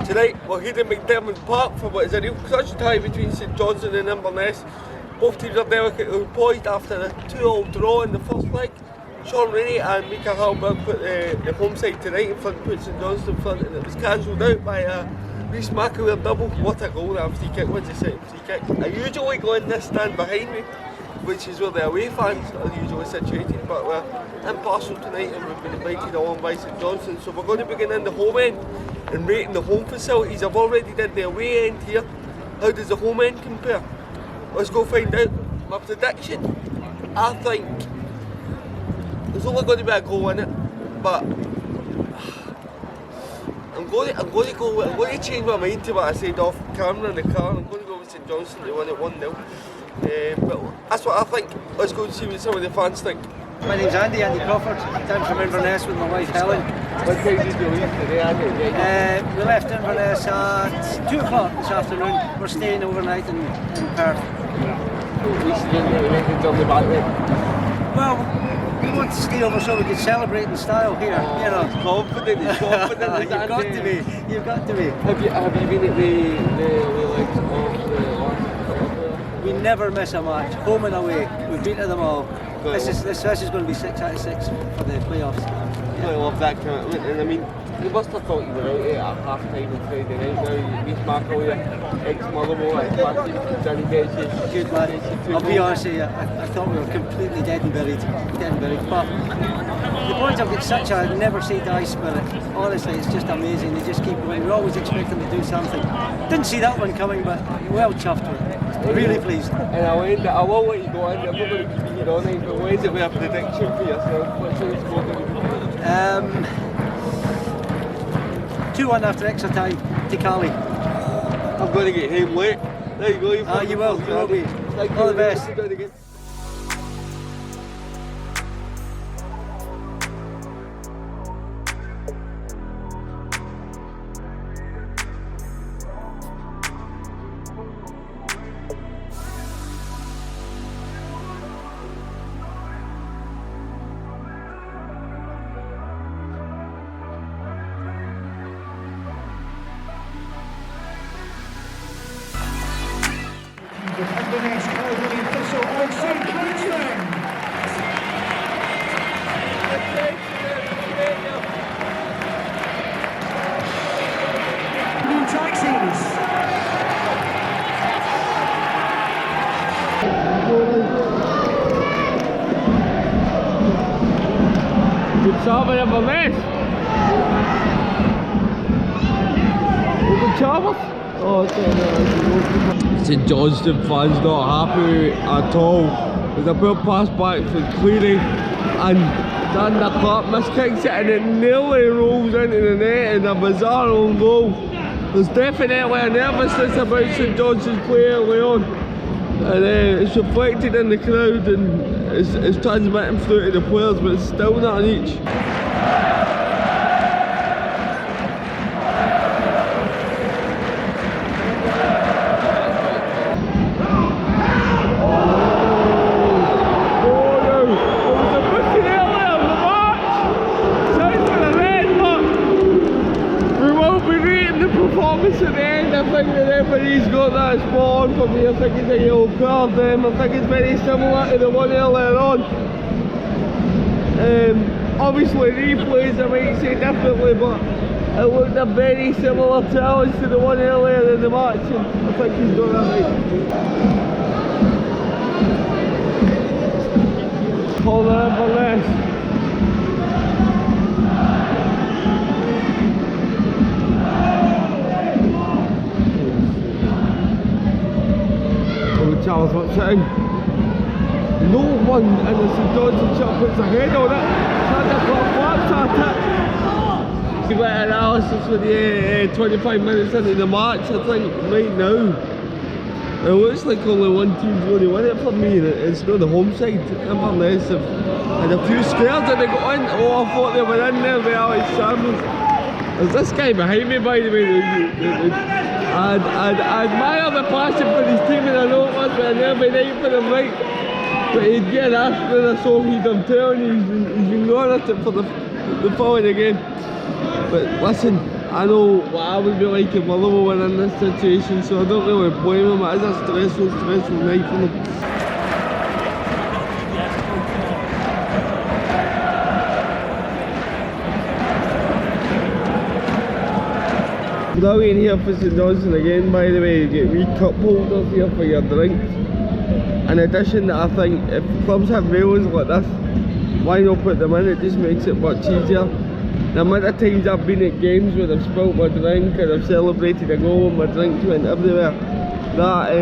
Tonight we're here at McDiarmid Park for what is a real clutch tie between St Johnstone and Inverness. Both teams are delicately poised after a 2-2 draw in the first leg. Shaun Rooney and Mika Halberg put the home side tonight in front, put St Johnstone in front, and it was cancelled out by a Reece McAleer double. What a goal, that free kick, wins the second free kick. I usually go in this stand behind me, which is where the away fans are usually situated, but we're in Parcel tonight and we've been invited along by St Johnstone, so we're going to begin in the home end and rating the home facilities. I've already did the away end here. How does the home end compare? Let's go find out. My prediction, I think there's only going to be a goal in it, but I'm going to change my mind to what I said off camera in the car. I'm going to go with St Johnstone to win it 1-0. But that's what I think. Let's go and see what some of the fans think. My name's Andy Crawford, down from Inverness with my wife Helen. What time did you leave today, Andy? We left Inverness at 2 o'clock this afternoon. We're staying overnight in Perth. At least you didn't get anything on the back then. Well, we want to stay over so we can celebrate in style here. You know. He's confident. You've got to be. You've got to be. Have you been at the legs of the last? We never miss a match, home and away. We've beaten them all. This is going to be 6 out of 6 for the playoffs. Yeah. I love that commitment, and I mean, you must have thought you were out here at half time on Friday night. Now you meet McAleer, ex-Motherwell, Danny gets you. Good lad. I'll be honest with you, I thought we were completely dead and buried. But the boys have got such a never say die spirit. Honestly, it's just amazing. They just keep going. We always expect them to do something. Didn't see that one coming, but well chuffed with it. Really pleased. And I won't let you go in. I'm not going to keep you on it, but when's it with a prediction for yourself? What's the score going to be? 2-1 after extra time to Caley. I'm going to get home late. There you go. You will be. All the best. Inverness Caledonian Thistle on St Johnstone. New taxis. Good job in Inverness. Good job. St Johnstone fans not happy at all. There's a poor pass back for Cleary and Dan the Clark miskicks it and it nearly rolls into the net in a bizarre own goal. There's definitely a nervousness about St Johnstone's play early on, and it's reflected in the crowd and it's transmitting through to the players, but it's still not an each. At the end, I think the referee's got that spot on for me. I think it's a yellow card. I think it's very similar to the one earlier on. Obviously replays I might say differently, but it looked a very similar challenge to the one earlier in the match, and I think he's got that right. Corner Inverness. Charles what's it in? No one in the St Johnstone shot puts a head on it. bit of analysis for the 25 minutes into the match. I think right now it looks like only one team's going to win it for me, and it's not the home side. Inverness have had a few scares that they got in. Oh, I thought they were in there with Alex Samuels. There's this guy behind me, by the way. I admire the passion for his team, and I know it must be an every night for him, right? But he'd get after the song he'd have turned, he's ignored it for the following game. But listen, I know what I would be like if Motherwell were in this situation, so I don't really blame him. It is a stressful night for them. Brilliant here for St Johnstone again, by the way. You get wee cup holders here for your drinks. In addition, I think if clubs have railings like this, why not put them in? It just makes it much easier. The amount of times I've been at games where I've spilt my drink or I've celebrated a goal and my drink went everywhere, that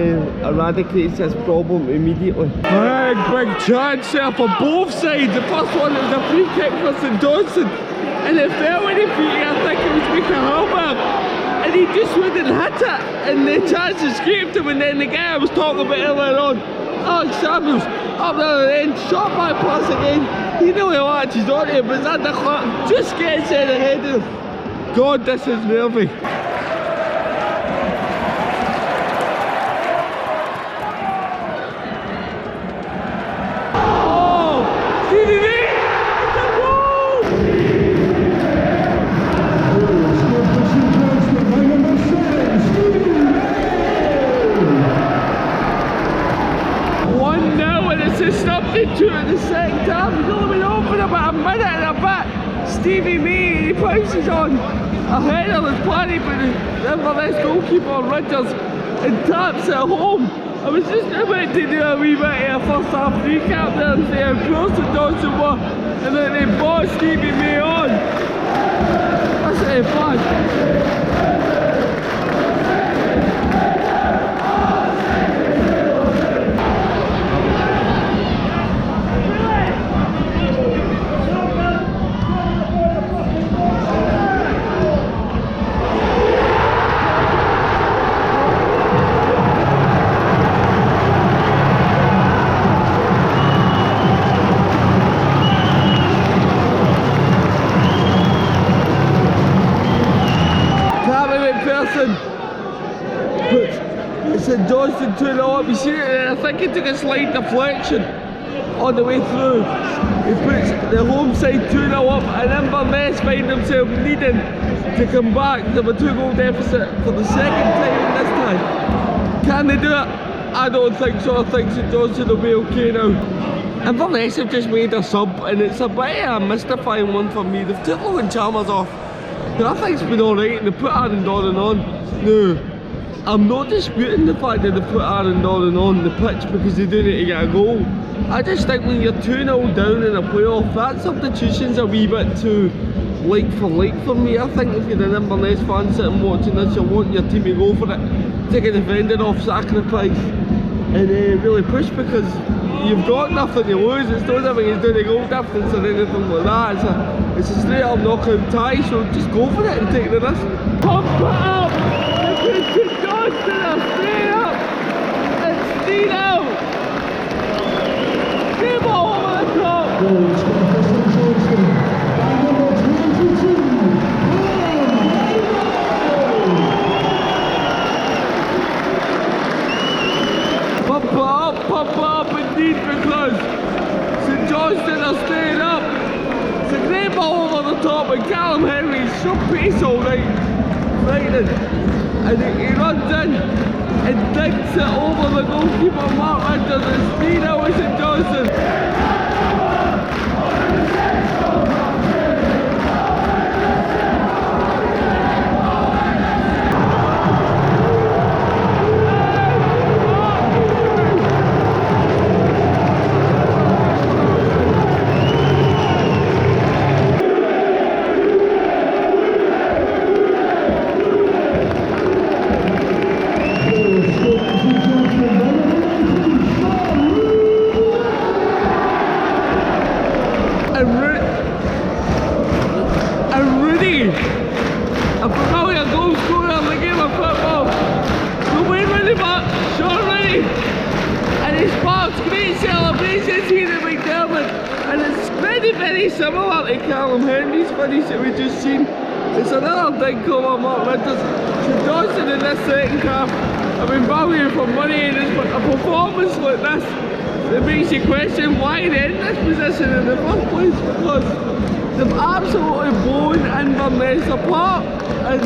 eradicates this problem immediately. Big chance there for both sides. The first one was a free kick for St Johnstone, and it fell in the feet. I think it was McDiarmid, and he just wouldn't hit it, and the chance escaped him. And then the guy I was talking about earlier on, Alex Samuels, up the other end, shot by pass again. He nearly latches on it, but Xander Clark just gets in ahead of him. God, this is nervy. Oh, Stevie May! It's a goal! Substitute in the second half. He's only been on for about a minute and a bit. Stevie May, he pounces on a header that's planted by the Inverness goalkeeper Richards and taps it home. I was just about to do a wee bit of a first half recap there and say how close St Johnstone were, and then they bought Stevie May on. That's fun. St Johnstone 2-0 up, you see it there, I think he took a slight deflection on the way through. He puts the home side 2-0 up, and Inverness find themselves needing to come back. They have a 2-goal deficit for the second time this time. Can they do it? I don't think so. I think St Johnstone will be okay now. Inverness have just made a sub, and it's a bit of a mystifying one for me. They've took Logan Chalmers off, who I think's been alright, and they put Aaron Doran on. No, I'm not disputing the fact that they put Aaron Doran on the pitch because they do need to get a goal. I just think when you're 2-0 down in a playoff, that substitution's a wee bit too like for me. I think if you're an Inverness fan sitting watching this, you'll want your team to go for it, take a defender off, sacrifice, and really push, because you've got nothing to lose. It's not something he's doing a goal difference or anything like that. It's a straight up knockout tie, so just go for it and take the risk. Pump it up! St Johnstone are straight up! It's 3-0! Game ball over the top! Pump up indeed, because St Johnstone are staying up. It's a great ball over the top, and Callum Hendry is so pace all night. Frightening. And he runs in and dinks it over the goalkeeper Mark Richards. It's 3-0 with St Johnstone. very similar to Callum Hendry's finish that we just seen. It's another big goal on Mark Winters. St Johnstone in this second half have been valuing for money, and it's a performance like this that makes you question why they're in this position in the first place, because they've absolutely blown Inverness apart, and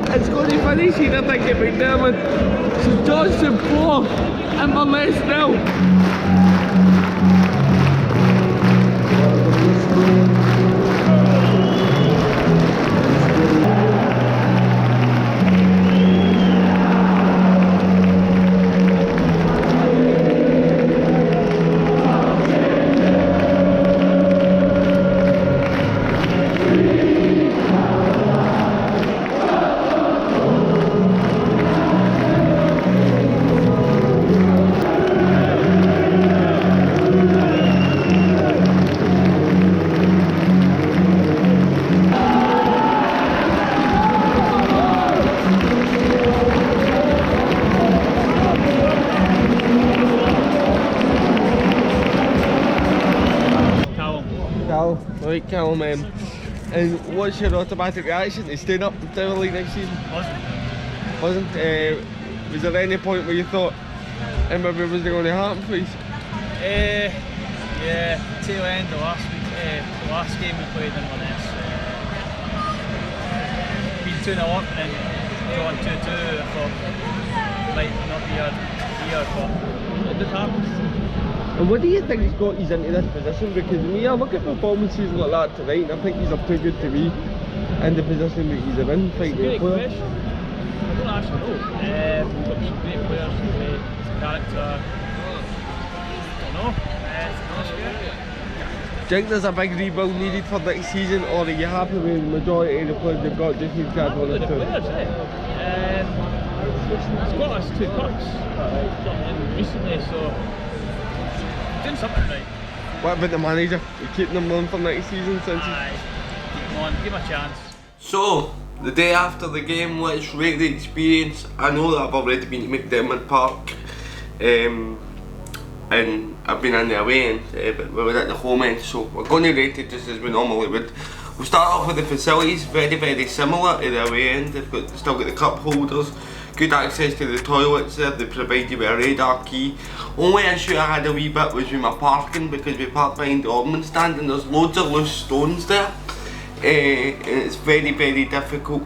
it's going to finish here, I think, at McDiarmid. St Johnstone 4, Inverness 0. Right, Callum, and what's your automatic reaction to staying up in Tower League next season? Wasn't? Was there any point where you thought it maybe wasn't going to happen for you? Yeah, tail end of last week, the last game we played in Inverness. Being 2-0 up and then drawn 2-2, I thought it might not be a year, but it did happen. And what do you think has got you into this position? Because me, I look at performances like that tonight, and I think he's up too good to be in the position that he's in. Great question. I don't actually know. We've got some great players, great character. I don't know. Do you think there's a big rebuild needed for next season, or are you happy with the majority of the players they've got? Just need to add one or two. It's got us 2 cups recently, so doing something right. What about the manager? You keeping them on for next season since keep him on, give him a chance. So, the day after the game, let's rate the experience. I know that I've already been to McDiarmid Park, and I've been in the away end, but we were at the home end, so we're going to rate it just as we normally would. We'll start off with the facilities, very similar to the away end. They've still got the cup holders, good access to the toilets there, they provide you with a radar key. Only issue I had a wee bit was with my parking, because we parked behind the ordnance stand and there's loads of loose stones there, and it's very difficult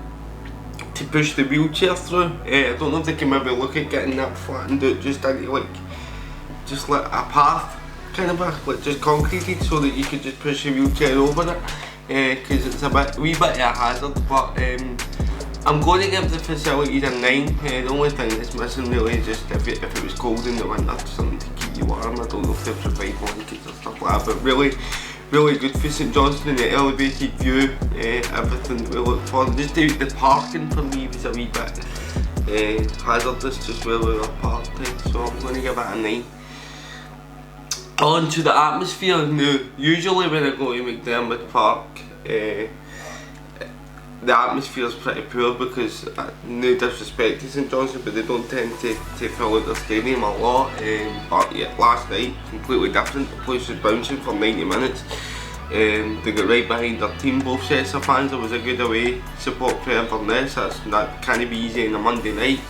to push the wheelchair through. I don't know if they can maybe look at getting that flattened out just into like a path, kind of like just concreted, so that you could just push your wheelchair over it, because it's a wee bit of a hazard. But I'm going to give the facilities a 9. The only thing that's missing really is just if it was cold in the winter, something to keep you warm. I don't know if they provide blankets or stuff like that, but really good for St Johnstone. The elevated view, everything that we look for. Just the parking for me was a wee bit hazardous, just where we were parked, so I'm going to give it a 9. On to the atmosphere now. Usually when I go to McDiarmid Park, the atmosphere is pretty poor, because no disrespect to St Johnstone, but they don't tend to fill out their stadium a lot. But yeah, last night, completely different. The place was bouncing for 90 minutes. They got right behind their team, both sets of fans. There was a good away support for Inverness. That can't be easy on a Monday night.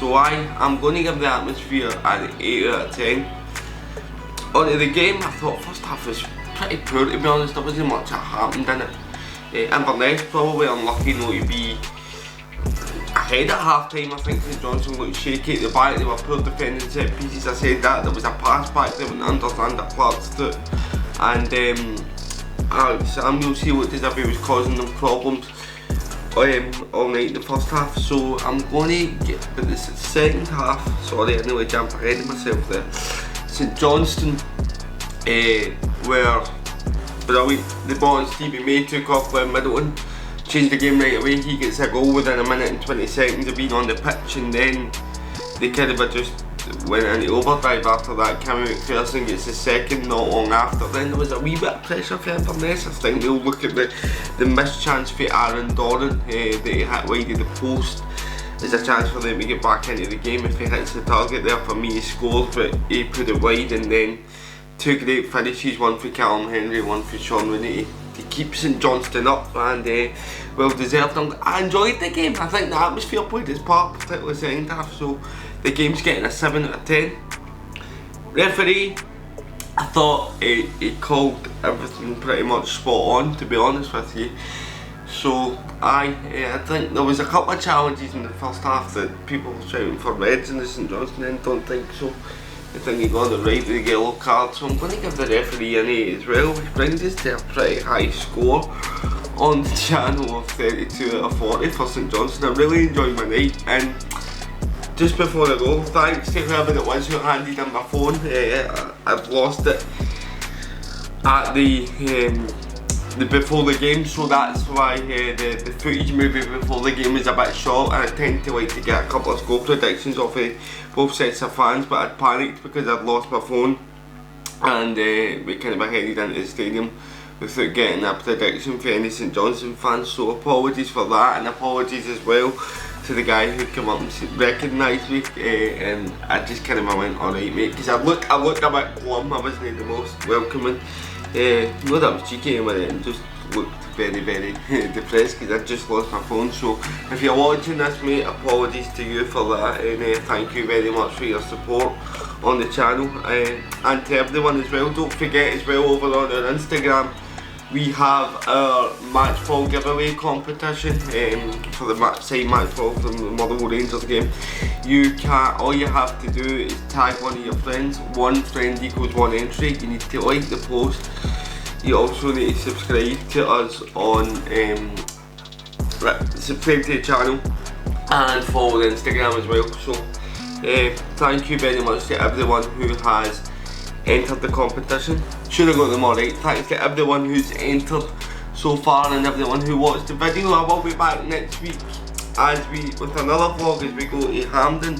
So I'm going to give the atmosphere an 8 out of 10. Onto the game, I thought first half was pretty poor, to be honest. There wasn't much that happened in it. Inverness probably unlucky not to be ahead at half time. I think St Johnstone looked shaky at the back, they were poor defending set pieces. I said that, there was a pass back there, went under Clark's foot, and Samuel looked as if he was causing them problems all night in the first half. So I'm going to get, but this is the second half, sorry, I nearly jumped ahead of myself there. St Johnstone were brilliant. The ball and Stevie May took off with Middleton, changed the game right away. He gets a goal within a minute and 20 seconds of being on the pitch, and then they kind of just went into overdrive after that. McPherson gets the second not long after. Then there was a wee bit of pressure for Inverness. I think they'll look at the missed chance for Aaron Doran that he hit wide of the post. There's a chance for them to get back into the game if he hits the target there. For me, he scores, but he put it wide, and then two great finishes, one for Callum Hendry, one for Shaun Rooney, to keep St Johnstone up, and well deserved. I enjoyed the game. I think the atmosphere played its part, particularly the second half, so the game's getting a 7 out of 10. Referee, I thought he called everything pretty much spot on, to be honest with you. So I think there was a couple of challenges in the first half that people were shouting for reds in the St Johnstone end, don't think so. I think he got it right with the yellow card, so I'm going to give the referee an 8 as well, which brings us to a pretty high score on the channel of 32 out of 40 for St Johnstone. I really enjoyed my night, and just before I go, thanks to whoever it was who handed in my phone. I've lost it at the before the game, so that's why the footage maybe before the game is a bit short, and I tend to like to get a couple of score predictions off both sets of fans, but I'd panicked because I'd lost my phone, and we kind of headed into the stadium without getting a prediction for any St Johnstone fans, so apologies for that, and apologies as well to the guy who came up and recognised me, and I just kind of went, alright mate, because I looked a bit glum, I wasn't the most welcoming. No, that was cheeky with it, and just looked very, very depressed because I just lost my phone. So if you're watching this, mate, apologies to you for that, and thank you very much for your support on the channel, and to everyone as well. Don't forget as well, over on our Instagram we have our match ball giveaway competition for the side match ball from the Motherwell Rangers game. All you have to do is tag one of your friends. One friend equals one entry. You need to like the post. You also need to subscribe to us on subscribe to the channel and follow the Instagram as well. So thank you very much to everyone who has entered the competition. Should have got them all right. Thanks to everyone who's entered so far and everyone who watched the video. I will be back next week with another vlog as we go to Hampden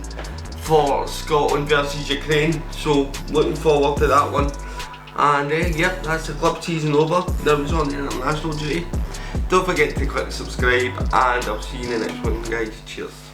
for Scotland versus Ukraine. So looking forward to that one. And yeah, that's the club season over. Now it's on the international duty. Don't forget to click subscribe, and I'll see you in the next one, guys. Cheers.